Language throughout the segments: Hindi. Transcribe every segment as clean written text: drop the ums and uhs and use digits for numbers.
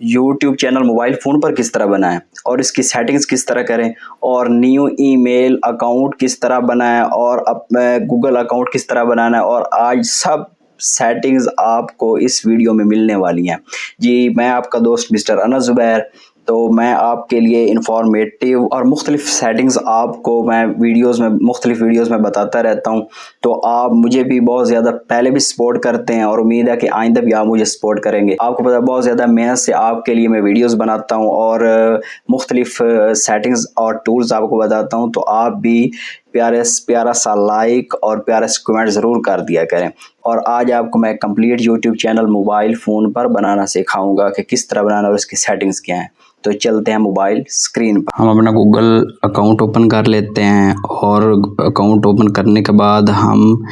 यूट्यूब चैनल मोबाइल फ़ोन पर किस तरह बनाएं और इसकी सेटिंग्स किस तरह करें और न्यू ईमेल अकाउंट किस तरह बनाएं और गूगल अकाउंट किस तरह बनाना है, और आज सब सेटिंग्स आपको इस वीडियो में मिलने वाली हैं। जी, मैं आपका दोस्त मिस्टर अनस ज़ुबैर। तो मैं आपके लिए इंफॉर्मेटिव और मुख्तलिफ सेटिंग्स आपको मैं मुख्तलिफ वीडियोज़ में बताता रहता हूँ। तो आप मुझे भी बहुत ज़्यादा पहले भी सपोर्ट करते हैं और उम्मीद है कि आइंदा भी आप मुझे सपोर्ट करेंगे। आपको पता है बहुत ज़्यादा मेहनत से आपके लिए मैं वीडियोज़ बनाता हूँ और मुख्तलिफ सेटिंग्स और टूल्स आपको बताता हूँ। तो आप भी प्यारा सा लाइक और प्यारा सा कमेंट ज़रूर कर दिया करें। और आज आपको मैं complete YouTube channel mobile phone पर बनाना सिखाऊंगा कि किस तरह बनाना और इसकी सेटिंग्स क्या हैं। तो चलते हैं मोबाइल स्क्रीन पर। हम अपना गूगल अकाउंट ओपन कर लेते हैं और अकाउंट ओपन करने के बाद हम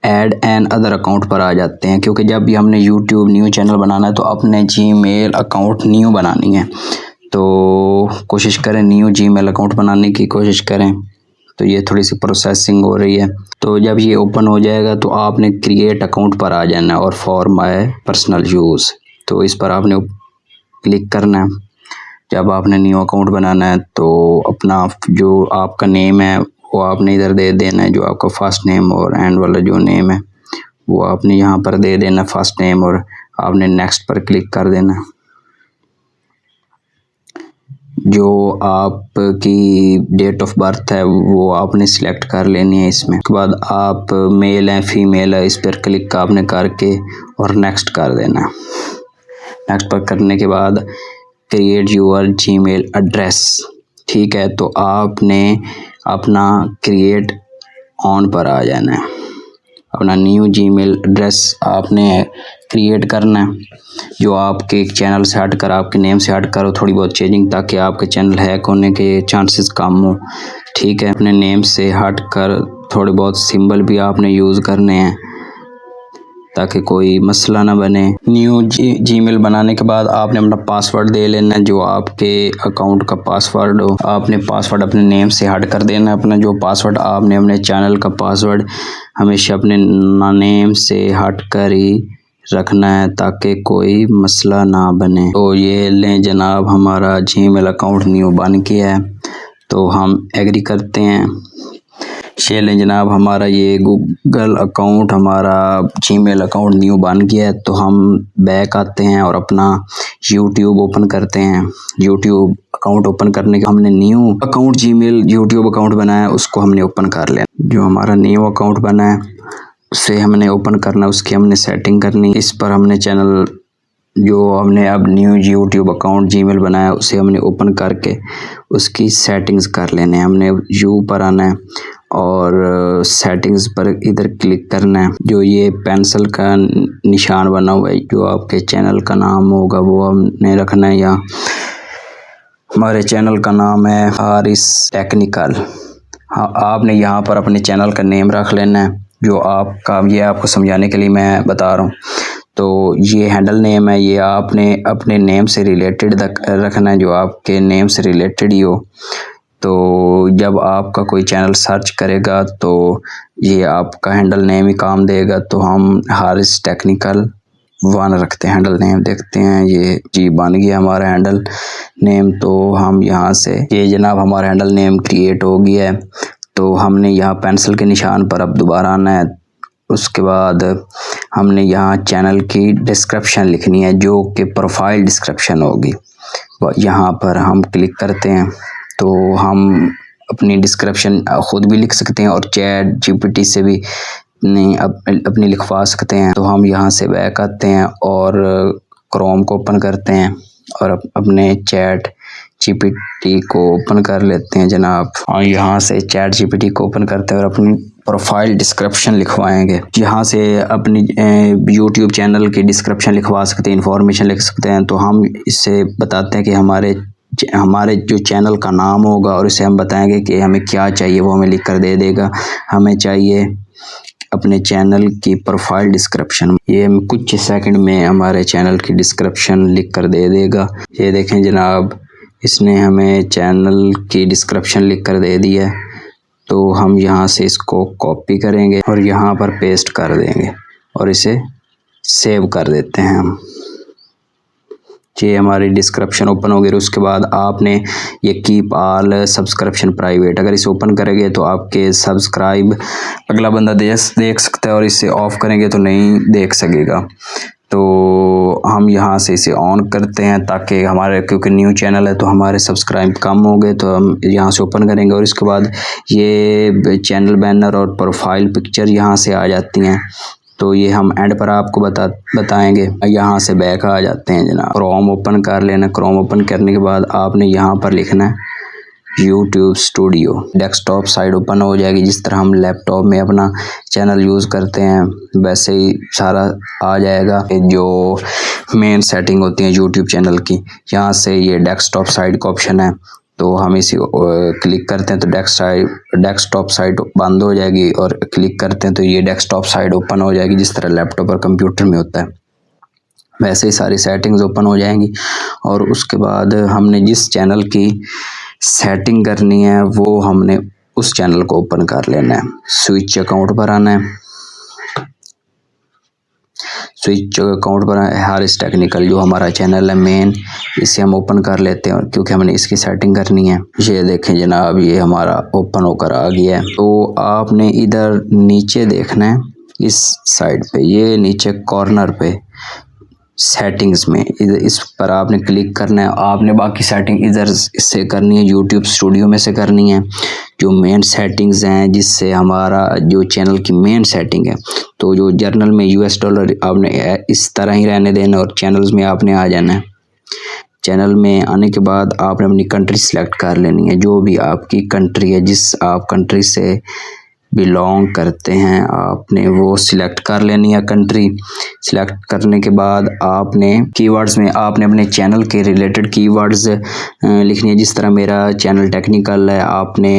ऐड एन अदर अकाउंट पर आ जाते हैं, क्योंकि जब भी हमने यूट्यूब न्यू चैनल बनाना है तो अपने जीमेल अकाउंट न्यू बनानी है। तो कोशिश करें न्यू जीमेल अकाउंट बनाने की कोशिश करें। तो ये थोड़ी सी प्रोसेसिंग हो रही है। तो जब ये ओपन हो जाएगा तो आपने क्रिएट अकाउंट पर आ जाना है और फॉर माय पर्सनल यूज़, तो इस पर आपने क्लिक करना है। जब आपने न्यू अकाउंट बनाना है तो अपना जो आपका नेम है वो आपने इधर दे देना है, जो आपका फर्स्ट नेम और एंड वाला जो नेम है वो आपने यहाँ पर दे देना फर्स्ट नेम, और आपने नेक्स्ट पर क्लिक कर देना। जो आपकी डेट ऑफ बर्थ है वो आपने सिलेक्ट कर लेनी है इसमें। उसके बाद आप मेल है फीमेल है इस पर क्लिक आपने करके और नेक्स्ट कर देना। नेक्स्ट पर करने के बाद क्रिएट यूर जीमेल एड्रेस, ठीक है। तो आपने अपना क्रिएट ऑन पर आ जाना है। अपना न्यू जीमेल एड्रेस आपने क्रिएट करना है, जो आपके चैनल से हटकर आपके नेम से हटकर हो, थोड़ी बहुत चेंजिंग, ताकि आपके चैनल हैक होने के चांसेस कम हो, ठीक है। अपने नेम से हटकर थोड़े बहुत सिंबल भी आपने यूज़ करने हैं ताकि कोई मसला ना बने। न्यू जीमेल बनाने के बाद आपने अपना पासवर्ड दे लेना, जो आपके अकाउंट का पासवर्ड हो। आपने पासवर्ड अपने नेम से हट कर देना। अपना जो पासवर्ड आपने अपने चैनल का पासवर्ड हमेशा अपने नेम से हट कर ही रखना है ताकि कोई मसला ना बने। तो ये लें जनाब, हमारा जीमेल अकाउंट न्यू बन गया है। तो हम एग्री करते हैं। ये लें जनाब, हमारा ये गूगल अकाउंट हमारा जीमेल अकाउंट न्यू बन गया है। तो हम बैक आते हैं और अपना यूट्यूब ओपन करते हैं। यूट्यूब अकाउंट ओपन करने के हमने new account Gmail YouTube account बनाया है उसको हमने ओपन कर लिया। जो हमारा न्यू अकाउंट बना है उसे हमने ओपन करना, उसकी हमने सेटिंग करनी। इस पर हमने चैनल जो हमने अब न्यू यूट्यूब अकाउंट जीमेल बनाया उसे हमने ओपन करके उसकी सेटिंग्स कर लेने हैं। हमने यू पर आना है और सेटिंग्स पर इधर क्लिक करना है। जो ये पेंसिल का निशान बना हुआ है, जो आपके चैनल का नाम होगा वो हमने रखना है। यहाँ हमारे चैनल का नाम है हारिस टेक्निकल। हाँ, आपने यहाँ पर अपने चैनल का नेम रख लेना है, जो आपका, ये आपको समझाने के लिए मैं बता रहा हूँ। तो ये हैंडल नेम है, ये आपने अपने नेम से रिलेटेड रखना है, जो आपके नेम से रिलेटेड ही हो। तो जब आपका कोई चैनल सर्च करेगा तो ये आपका हैंडल नेम ही काम देगा। तो हम हारिस टेक्निकल 1 रखते हैं हैंडल नेम। देखते हैं ये जी बन गया हमारा हैंडल नेम। तो हम यहाँ से, ये जनाब हमारा हैंडल नेम क्रिएट हो गया है। तो हमने यहाँ पेंसिल के निशान पर अब दोबारा आना है। उसके बाद हमने यहाँ चैनल की डिस्क्रिप्शन लिखनी है, जो कि प्रोफाइल डिस्क्रिप्शन होगी। यहाँ पर हम क्लिक करते हैं तो हम अपनी डिस्क्रिप्शन खुद भी लिख सकते हैं और चैट जीपीटी से भी अपनी लिखवा सकते हैं। तो हम यहाँ से बैक आते हैं और क्रोम को ओपन करते हैं और अपने चैट जीपीटी को ओपन कर लेते हैं जनाब। और यहाँ से चैट जीपीटी को ओपन करते हैं और अपनी प्रोफाइल डिस्क्रिप्शन लिखवाएंगे। यहाँ से अपनी यूट्यूब चैनल की डिस्क्रिप्शन लिखवा सकते हैं, इंफॉर्मेशन लिख सकते हैं। तो हम इससे बताते हैं कि हमारे जो चैनल का नाम होगा और इसे हम बताएंगे कि हमें क्या चाहिए, वो हमें लिख कर दे देगा। हमें चाहिए अपने चैनल की प्रोफाइल डिस्क्रिप्शन, ये कुछ सेकंड में हमारे चैनल की डिस्क्रिप्शन लिख कर दे देगा। ये देखें जनाब, इसने हमें चैनल की डिस्क्रिप्शन लिख कर दे दी है। तो हम यहाँ से इसको कॉपी करेंगे और यहाँ पर पेस्ट कर देंगे और इसे सेव कर देते हैं हम। ये हमारी डिस्क्रिप्शन ओपन होगी। उसके बाद आपने ये कीप ऑल सब्सक्रिप्शन प्राइवेट, अगर इसे ओपन करेंगे तो आपके सब्सक्राइब अगला बंदा देख सकता है और इसे ऑफ करेंगे तो नहीं देख सकेगा। तो हम यहाँ से इसे ऑन करते हैं ताकि हमारे, क्योंकि न्यू चैनल है तो हमारे सब्सक्राइब कम हो गए, तो हम यहाँ से ओपन करेंगे और इसके बाद ये चैनल बैनर और प्रोफाइल पिक्चर यहाँ से आ जाती हैं। तो ये हम एंड पर आपको बताएंगे। यहाँ से बैक आ जाते हैं जनाब, क्रोम ओपन कर लेना। क्रोम ओपन करने के बाद आपने यहाँ पर लिखना है YouTube studio. Desktop side open हो जाएगी, जिस तरह हम लैपटॉप में अपना चैनल यूज़ करते हैं वैसे ही सारा आ जाएगा। जो मेन सेटिंग होती है YouTube चैनल की, यहाँ से ये डेस्कटॉप साइड का ऑप्शन है, तो हम इसी क्लिक करते हैं तो डेस्कटॉप साइट बंद हो जाएगी, और क्लिक करते हैं तो ये डेस्कटॉप साइट ओपन हो जाएगी, जिस तरह लैपटॉप और कंप्यूटर में होता है वैसे ही सारी सेटिंग्स ओपन हो जाएंगी। और उसके बाद हमने जिस चैनल की सेटिंग करनी है वो हमने उस चैनल को ओपन कर लेना है। स्विच अकाउंट पर आना है। स्विच अकाउंट पर हारिस टेक्निकल जो हमारा चैनल है मेन, इसे हम ओपन कर लेते हैं क्योंकि हमने इसकी सेटिंग करनी है। ये देखें जनाब, ये हमारा ओपन होकर आ गया है। तो आपने इधर नीचे देखना है, इस साइड पे, ये नीचे कॉर्नर पे सेटिंग्स में इस पर आपने क्लिक करना है। आपने बाकी सेटिंग इधर से करनी है, YouTube स्टूडियो में से करनी है, जो मेन सेटिंग्स हैं जिससे हमारा जो चैनल की मेन सेटिंग है। तो जो जर्नल में $, आपने इस तरह ही रहने देना और चैनल्स में आपने आ जाना है। चैनल में आने के बाद आपने अपनी कंट्री सिलेक्ट कर लेनी है, जो भी आपकी कंट्री है, जिस आप कंट्री से बिलोंग करते हैं आपने वो सिलेक्ट कर लेनी है कंट्री। सिलेक्ट करने के बाद आपने कीवर्ड्स में आपने अपने चैनल के रिलेटेड कीवर्ड्स लिखनी है। जिस तरह मेरा चैनल टेक्निकल है, आपने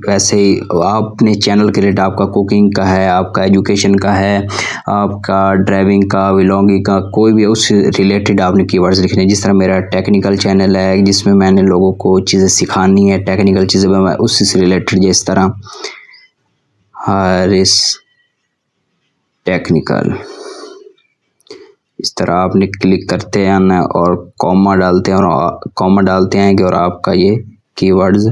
वैसे ही आपने चैनल के रिलेटेड, आपका कुकिंग का है, आपका एजुकेशन का है, आपका ड्राइविंग का, व्लॉगिंग का, कोई भी उस रिलेटेड आपने कीवर्ड्स लिखने हैं। जिस तरह मेरा टेक्निकल चैनल है जिसमें मैंने लोगों को चीज़ें सिखानी है, टेक्निकल चीज़ें, मैं उससे रिलेटेड जिस तरह हारिस टेक्निकल, इस तरह आपने क्लिक करते हैं और कॉमा डालते हैं और कॉमा डालते आएंगे और आपका ये कीवर्ड्स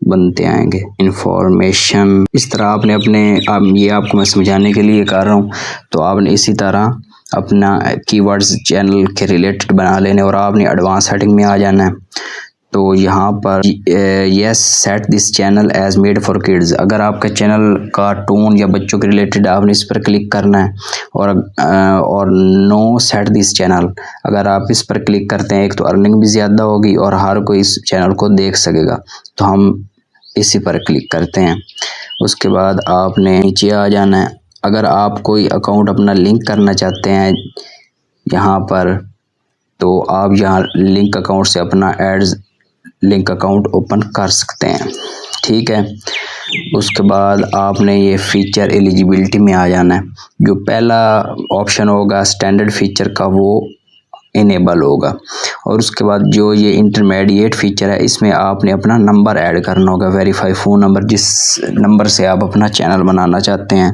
बनते आएंगे। इंफॉर्मेशन, इस तरह आपने अपने, ये आपको मैं समझाने के लिए कर रहा हूँ, तो आपने इसी तरह अपना कीवर्ड्स चैनल के रिलेटेड बना लेने और आपने एडवांस सेटिंग में आ जाना है। तो यहाँ पर yes set this channel as made for kids, अगर आपका चैनल का टोन या बच्चों के रिलेटेड आपने इस पर क्लिक करना है। और नो सेट दिस चैनल, अगर आप इस पर क्लिक करते हैं, एक तो अर्निंग भी ज़्यादा होगी और हर कोई इस चैनल को देख सकेगा, तो हम इसी पर क्लिक करते हैं। उसके बाद आपने नीचे आ जाना है। अगर आप कोई अकाउंट अपना लिंक करना चाहते हैं यहाँ पर, तो आप यहाँ लिंक अकाउंट से अपना एड्स लिंक अकाउंट ओपन कर सकते हैं, ठीक है। उसके बाद आपने ये फीचर एलिजिबिलिटी में आ जाना है। जो पहला ऑप्शन होगा स्टैंडर्ड फीचर का, वो इनेबल होगा। और उसके बाद जो ये इंटरमीडिएट फीचर है, इसमें आपने अपना नंबर ऐड करना होगा, वेरीफाई फ़ोन नंबर, जिस नंबर से आप अपना चैनल बनाना चाहते हैं।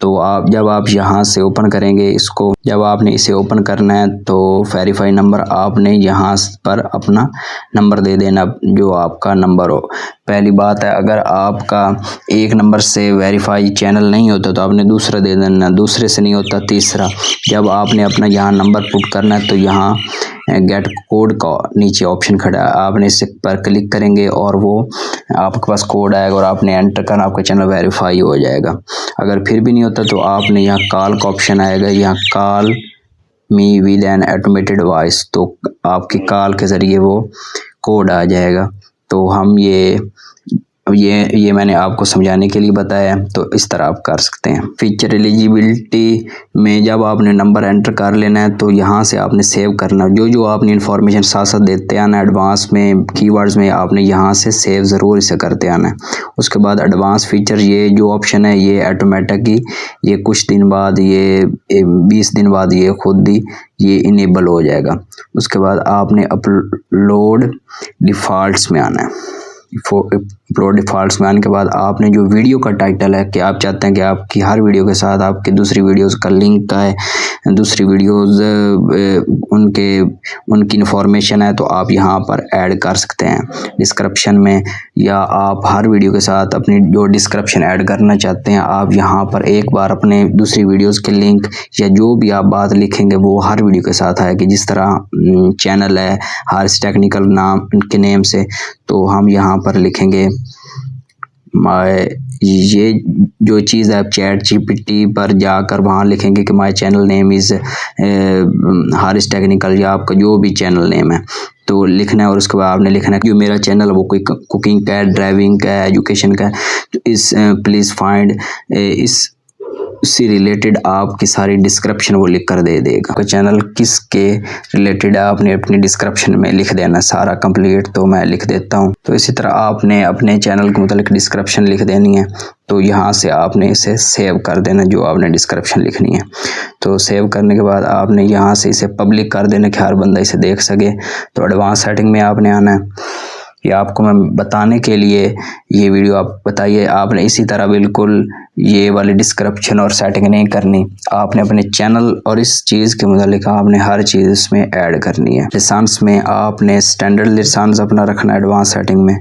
तो जब आप यहाँ से ओपन करेंगे इसको, जब आपने इसे ओपन करना है तो वेरीफाई नंबर आपने यहाँ पर अपना नंबर दे देना, जो आपका नंबर हो। पहली बात है, अगर आपका एक नंबर से वेरीफाई चैनल नहीं होता तो आपने दूसरा दे देना, दूसरे से नहीं होता तीसरा। जब आपने अपना यहाँ नंबर पुट करना है तो यहाँ गेट कोड का नीचे ऑप्शन खड़ा है, आपने इस पर क्लिक करेंगे और वो आपके पास कोड आएगा और आपने एंटर करना, आपका चैनल वेरीफाई हो जाएगा। अगर फिर भी नहीं होता तो आपने यहाँ कॉल का ऑप्शन आएगा, यहाँ call me with N automated voice, तो आपकी कॉल के ज़रिए वो कोड आ जाएगा। तो हम ये मैंने आपको समझाने के लिए बताया, तो इस तरह आप कर सकते हैं। फीचर एलिजिबिलिटी में जब आपने नंबर एंटर कर लेना है तो यहाँ से आपने सेव करना, जो आपने इन्फॉर्मेशन साथ साथ देते आना, एडवांस में कीवर्ड्स में आपने यहाँ से सेव ज़रूर इसे करते आना है। उसके बाद एडवांस फीचर, ये जो ऑप्शन है ये ऑटोमेटिक ही, ये कुछ दिन बाद, ये 20 दिन बाद ये खुद ही ये इनेबल हो जाएगा। उसके बाद आपने अपलोड डिफ़ॉल्ट्स में आना है। अपलोड डिफ़ॉल्ट्स में आने के बाद आपने जो वीडियो का टाइटल है कि आप चाहते हैं कि आपकी हर वीडियो के साथ आपकी दूसरी वीडियोस का लिंक है, दूसरी वीडियोस उनकी इन्फॉर्मेशन है, तो आप यहाँ पर ऐड कर सकते हैं डिस्क्रिप्शन में, या आप हर वीडियो के साथ अपनी जो डिस्क्रिप्शन ऐड करना चाहते हैं आप यहाँ पर एक बार अपने दूसरी वीडियोस के लिंक या जो भी आप बात लिखेंगे वो हर वीडियो के साथ आएगी। जिस तरह चैनल है हारिस टेक्निकल नाम के नेम से, तो हम यहाँ पर लिखेंगे ये जो चीज़ है आप चैट जीपीटी पर जाकर वहाँ लिखेंगे कि my channel name is Haris technical, या आपका जो भी चैनल नेम है तो लिखना है। और उसके बाद आपने लिखना है कि जो मेरा चैनल वो कोई कुकिंग का है, ड्राइविंग का है, एजुकेशन का है, तो इस प्लीज़ फाइंड इससे रिलेटेड आपकी सारी डिस्क्रिप्शन वो लिख कर दे देगा। आपका चैनल किसके रिलेटेड है आपने अपनी डिस्क्रिप्शन में लिख देना सारा कंप्लीट, तो मैं लिख देता हूँ। तो इसी तरह आपने अपने चैनल के मुतालिक डिस्क्रिप्शन लिख देनी है। तो यहाँ से आपने इसे सेव कर देना जो आपने डिस्क्रिप्शन लिखनी है। तो सेव करने के बाद आपने यहाँ से इसे पब्लिक कर देना कि हर बंदा इसे देख सके। तो एडवांस सेटिंग में आपने आना है। ये आपको मैं बताने के लिए ये वीडियो आप बताइए, आपने इसी तरह बिल्कुल ये वाली डिस्क्रिप्शन और सेटिंग नहीं करनी, आपने अपने चैनल और इस चीज़ के मुतालिक आपने हर चीज़ इसमें ऐड करनी है। लिसान्स में आपने स्टैंडर्ड लिसान्स अपना रखना है एडवांस सेटिंग में।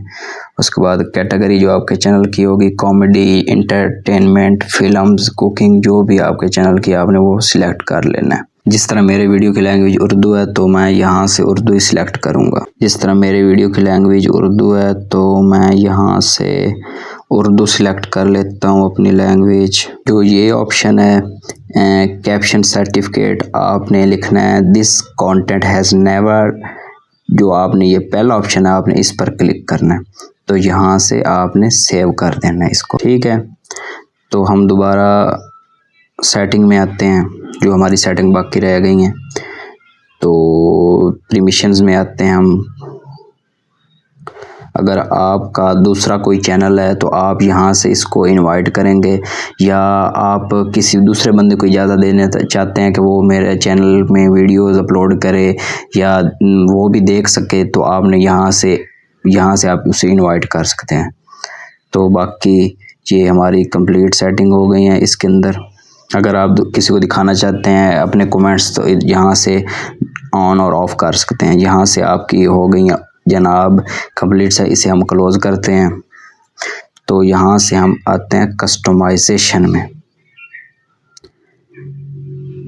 उसके बाद कैटेगरी जो आपके चैनल की होगी, कॉमेडी, इंटरटेनमेंट, फिल्म्स, कुकिंग, जो भी आपके चैनल की आपने वो सिलेक्ट कर लेना है। जिस तरह मेरे वीडियो की लैंग्वेज उर्दू है तो मैं यहाँ से उर्दू ही सिलेक्ट करूँगा। जिस तरह मेरे वीडियो की लैंग्वेज उर्दू है तो मैं यहाँ से उर्दू सिलेक्ट कर लेता हूँ अपनी लैंग्वेज। जो ये ऑप्शन है कैप्शन सर्टिफिकेट, आपने लिखना है दिस कंटेंट हैज़ नेवर, जो आपने ये पहला ऑप्शन है आपने इस पर क्लिक करना है। तो यहाँ से आपने सेव कर देना है इसको, ठीक है। तो हम दोबारा सेटिंग में आते हैं, जो हमारी सेटिंग बाकी रह गई हैं। तो परमिशंस में आते हैं हम। अगर आपका दूसरा कोई चैनल है तो आप यहाँ से इसको इनवाइट करेंगे, या आप किसी दूसरे बंदे को इजाज़त देना चाहते हैं कि वो मेरे चैनल में वीडियोस अपलोड करे या वो भी देख सके, तो आपने यहाँ से आप उसे इनवाइट कर सकते हैं। तो बाकी ये हमारी कंप्लीट सेटिंग हो गई है इसके अंदर। अगर आप किसी को दिखाना चाहते हैं अपने कमेंट्स तो यहाँ से ऑन और ऑफ कर सकते हैं। यहाँ से आपकी हो गई जनाब कंप्लीट से, इसे हम क्लोज़ करते हैं। तो यहाँ से हम आते हैं कस्टमाइजेशन में।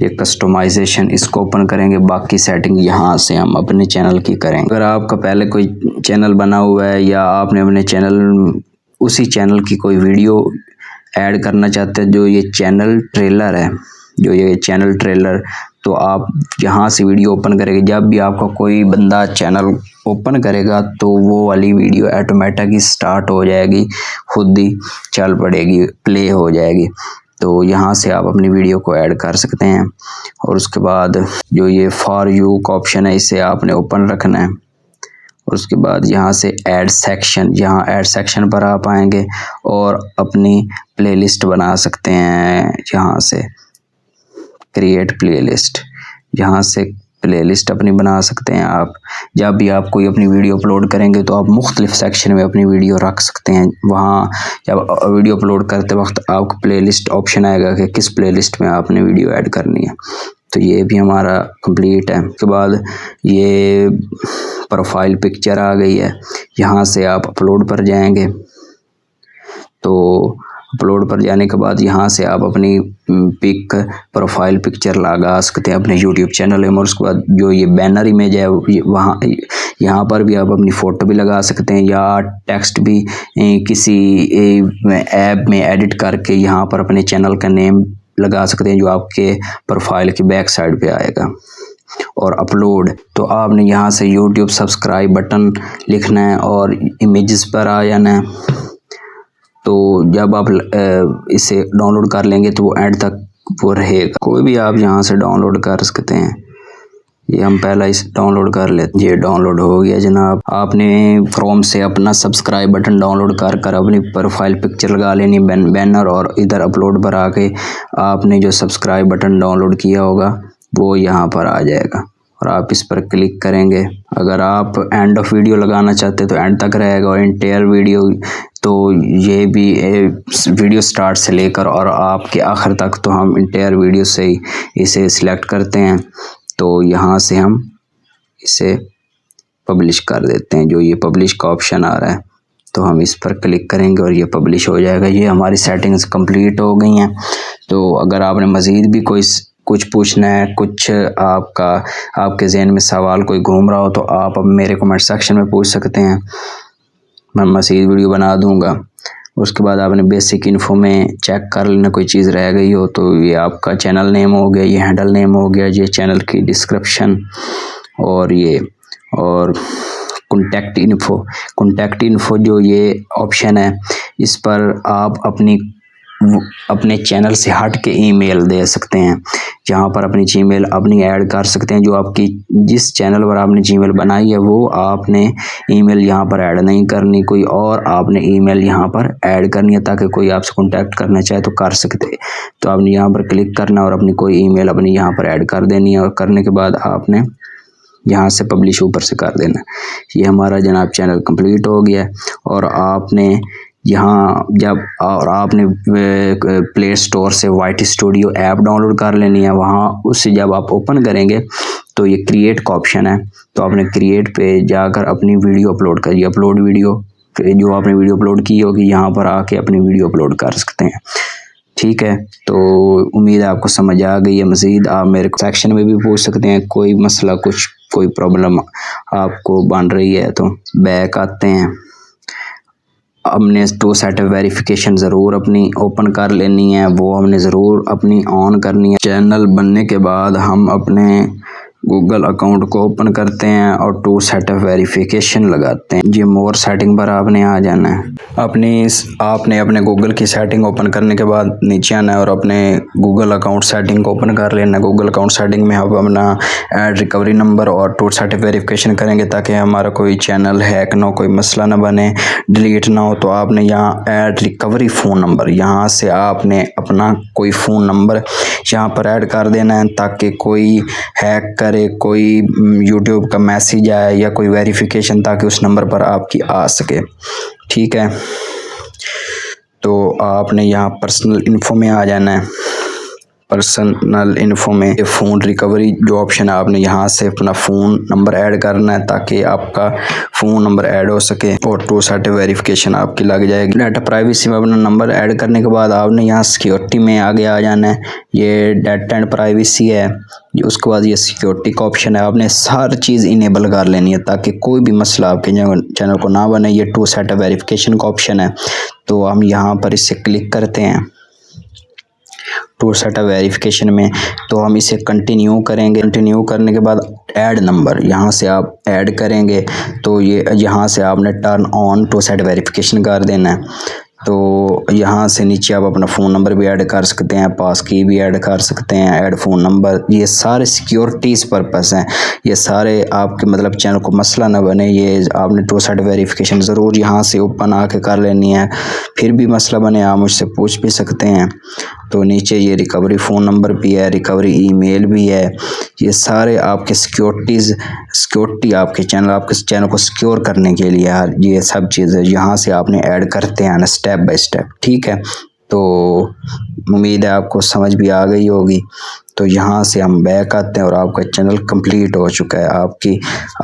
ये कस्टमाइजेशन इसको ओपन करेंगे, बाकी सेटिंग यहाँ से हम अपने चैनल की करेंगे। अगर आपका पहले कोई चैनल बना हुआ है या आपने अपने चैनल उसी चैनल की कोई वीडियो ऐड करना चाहते हैं, जो ये चैनल ट्रेलर है, जो ये चैनल ट्रेलर, तो आप यहाँ से वीडियो ओपन करेंगे। जब भी आपका कोई बंदा चैनल ओपन करेगा तो वो वाली वीडियो ऑटोमेटिक ही स्टार्ट हो जाएगी, खुद ही चल पड़ेगी, प्ले हो जाएगी। तो यहाँ से आप अपनी वीडियो को ऐड कर सकते हैं। और उसके बाद जो ये फॉर यू का ऑप्शन है इसे आपने ओपन रखना है। और उसके बाद यहाँ से ऐड सेक्शन, यहाँ ऐड सेक्शन पर आप आएंगे और अपनी प्लेलिस्ट बना सकते हैं। यहाँ से क्रिएट प्लेलिस्ट, यहाँ से प्लेलिस्ट अपनी बना सकते हैं आप। जब भी आप कोई अपनी वीडियो अपलोड करेंगे तो आप मुख्तलिफ सेक्शन में अपनी वीडियो रख सकते हैं। वहाँ जब वीडियो अपलोड करते वक्त आपको प्लेलिस्ट ऑप्शन आएगा कि किस प्लेलिस्ट में आपने वीडियो ऐड करनी है। तो ये भी हमारा कंप्लीट है। उसके बाद ये प्रोफाइल पिक्चर आ गई है, यहाँ से आप अपलोड पर जाएंगे। तो अपलोड पर जाने के बाद यहाँ से आप अपनी पिक प्रोफाइल पिक्चर लगा सकते हैं अपने यूट्यूब चैनल में। और उसके बाद जो ये बैनर इमेज है वहाँ यहाँ पर भी आप अपनी फ़ोटो भी लगा सकते हैं, या टेक्स्ट भी किसी ऐप में एडिट करके यहाँ पर अपने चैनल का नेम लगा सकते हैं, जो आपके प्रोफाइल की बैक साइड पे आएगा। और अपलोड, तो आपने यहाँ से यूट्यूब सब्सक्राइब बटन लिखना है और इमेजेस पर आ जाना है। तो जब आप इसे डाउनलोड कर लेंगे तो वो एंड तक वो रहेगा। कोई भी आप यहाँ से डाउनलोड कर सकते हैं। ये हम पहला इस डाउनलोड कर लेते। ये डाउनलोड हो गया जनाब। आपने क्रोम से अपना सब्सक्राइब बटन डाउनलोड कर अपनी प्रोफाइल पिक्चर लगा लेनी बैनर, और इधर अपलोड पर आके आपने जो सब्सक्राइब बटन डाउनलोड किया होगा वो यहाँ पर आ जाएगा। और आप इस पर क्लिक करेंगे। अगर आप एंड ऑफ वीडियो लगाना चाहते हैं तो एंड तक रहेगा, और इंटायर वीडियो तो ये भी वीडियो स्टार्ट से लेकर और आपके आखिर तक, तो हम इंटायर वीडियो से ही इसे सिलेक्ट करते हैं। तो यहाँ से हम इसे पब्लिश कर देते हैं। जो ये पब्लिश का ऑप्शन आ रहा है तो हम इस पर क्लिक करेंगे और ये पब्लिश हो जाएगा। ये हमारी सेटिंग्स कंप्लीट हो गई हैं। तो अगर आपने मज़ीद भी कुछ पूछना है, कुछ आपके जहन में सवाल कोई घूम रहा हो, तो आप अब मेरे कमेंट सेक्शन में पूछ सकते हैं, मैं मज़ीद वीडियो बना दूंगा। उसके बाद आपने बेसिक इन्फो में चेक कर लेना, कोई चीज़ रह गई हो तो ये आपका चैनल नेम हो गया, ये हैंडल नेम हो गया, ये चैनल की डिस्क्रिप्शन, और कॉन्टैक्ट इन्फो जो ये ऑप्शन है, इस पर आप अपने चैनल से हट के ईमेल दे सकते हैं। यहाँ पर अपनी जीमेल अपनी ऐड कर सकते हैं। जो आपकी जिस चैनल पर आपने जीमेल बनाई है वो आपने ईमेल यहाँ पर ऐड नहीं करनी, कोई और आपने ईमेल यहाँ पर ऐड करनी है, ताकि कोई आपसे कांटेक्ट करना चाहे तो कर सकते। तो आपने यहाँ पर क्लिक करना और अपनी कोई ईमेल अपनी यहाँ पर ऐड कर देनी है, और करने के बाद आपने यहाँ से पब्लिश ऊपर से कर देना। ये हमारा जनाब चैनल कंप्लीट हो गया। और आपने यहाँ आपने प्ले स्टोर से वाइट स्टूडियो ऐप डाउनलोड कर लेनी है। वहाँ उससे जब आप ओपन करेंगे तो ये क्रिएट का ऑप्शन है, तो आपने क्रिएट पे जाकर अपनी वीडियो अपलोड करिए। अपलोड वीडियो, जो आपने वीडियो अपलोड की होगी यहाँ पर आके अपनी वीडियो अपलोड कर सकते हैं। ठीक है, तो उम्मीद है आपको समझ आ गई है। मज़ीद आप मेरे सेक्शन में भी पूछ सकते हैं, कोई मसला कोई प्रॉब्लम आपको बन रही है। तो बैक आते हैं। हमने 2 स्टेप वेरिफिकेशन ज़रूर अपनी ओपन कर लेनी है, वो हमने ज़रूर अपनी ऑन करनी है। चैनल बनने के बाद हम अपने गूगल अकाउंट को ओपन करते हैं और 2 स्टेप वेरिफिकेशन लगाते हैं। ये मोर सेटिंग पर आपने आ जाना है। आपने अपने गूगल की सेटिंग ओपन करने के बाद नीचे आना है और अपने गूगल अकाउंट सेटिंग को ओपन कर लेना है। गूगल अकाउंट सेटिंग में हम अपना ऐड रिकवरी नंबर और 2 स्टेप वेरिफिकेशन करेंगे, ताकि हमारा कोई चैनल हैक ना हो, कोई मसला ना बने, डिलीट ना हो। तो आपने यहाँ ऐड रिकवरी फ़ोन नंबर, यहाँ से आपने अपना कोई फ़ोन नंबर यहाँ पर ऐड कर देना है, ताकि कोई हैक करे, कोई यूट्यूब का मैसेज आए या कोई वेरिफिकेशन, ताकि उस नंबर पर आपकी आ सके। ठीक है, तो आपने यहाँ पर्सनल इन्फो में आ जाना है। पर्सनल इन्फो में फ़ोन रिकवरी जो ऑप्शन है, आपने यहाँ से अपना फ़ोन नंबर ऐड करना है, ताकि आपका फ़ोन नंबर ऐड हो सके और 2 स्टेप वेरिफिकेशन आपकी लग जाएगी। डाटा प्राइवेसी में अपना नंबर ऐड करने के बाद आपने यहाँ सिक्योरिटी में आगे आ जाना है। ये डाटा एंड प्राइवेसी है, उसके बाद ये सिक्योरिटी का ऑप्शन है। आपने हर चीज़ इनेबल कर लेनी है, ताकि कोई भी मसला आपके चैनल को ना बने। ये 2 स्टेप वेरिफिकेशन का ऑप्शन है, तो हम यहाँ पर इसे क्लिक करते हैं 2 स्टेप वेरिफिकेशन में। तो हम इसे कंटिन्यू करेंगे। कंटिन्यू करने के बाद ऐड नंबर यहाँ से आप ऐड करेंगे, तो ये यहाँ से आपने टर्न ऑन 2 स्टेप वेरिफिकेशन कर देना है। तो यहाँ से नीचे आप अपना फ़ोन नंबर भी ऐड कर सकते हैं, पास की भी ऐड कर सकते हैं, ऐड फ़ोन नंबर। ये सारे सिक्योरिटीज़ पर्पस हैं, ये सारे आपके मतलब चैनल को मसला ना बने। ये आपने 2 स्टेप वेरिफिकेशन ज़रूर यहाँ से ओपन आके कर लेनी है। फिर भी मसला बने आप मुझसे पूछ भी सकते हैं। तो नीचे ये रिकवरी फ़ोन नंबर भी है, रिकवरी ईमेल भी है। ये सारे आपके सिक्योरिटी आपके चैनल को सिक्योर करने के लिए यार, ये सब चीज़ें यहाँ से आपने ऐड करते हैं स्टेप बाय स्टेप। ठीक है, तो उम्मीद है आपको समझ भी आ गई होगी। तो यहाँ से हम बैक आते हैं और आपका चैनल कंप्लीट हो चुका है।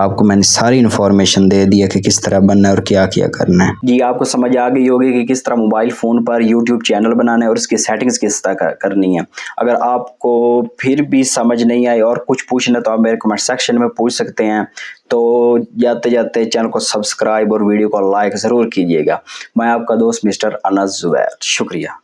आपको मैंने सारी इन्फॉर्मेशन दे दी है कि किस तरह बनना है और क्या क्या करना है। जी, आपको समझ आ गई होगी कि किस तरह मोबाइल फ़ोन पर यूट्यूब चैनल बनाना है और उसकी सेटिंग्स किस तरह करनी है। अगर आपको फिर भी समझ नहीं आई और कुछ पूछना तो आप मेरे कमेंट सेक्शन में पूछ सकते हैं। तो जाते जाते चैनल को सब्सक्राइब और वीडियो को लाइक ज़रूर कीजिएगा। मैं आपका दोस्त मिस्टर अनस ज़ुबैर, शुक्रिया।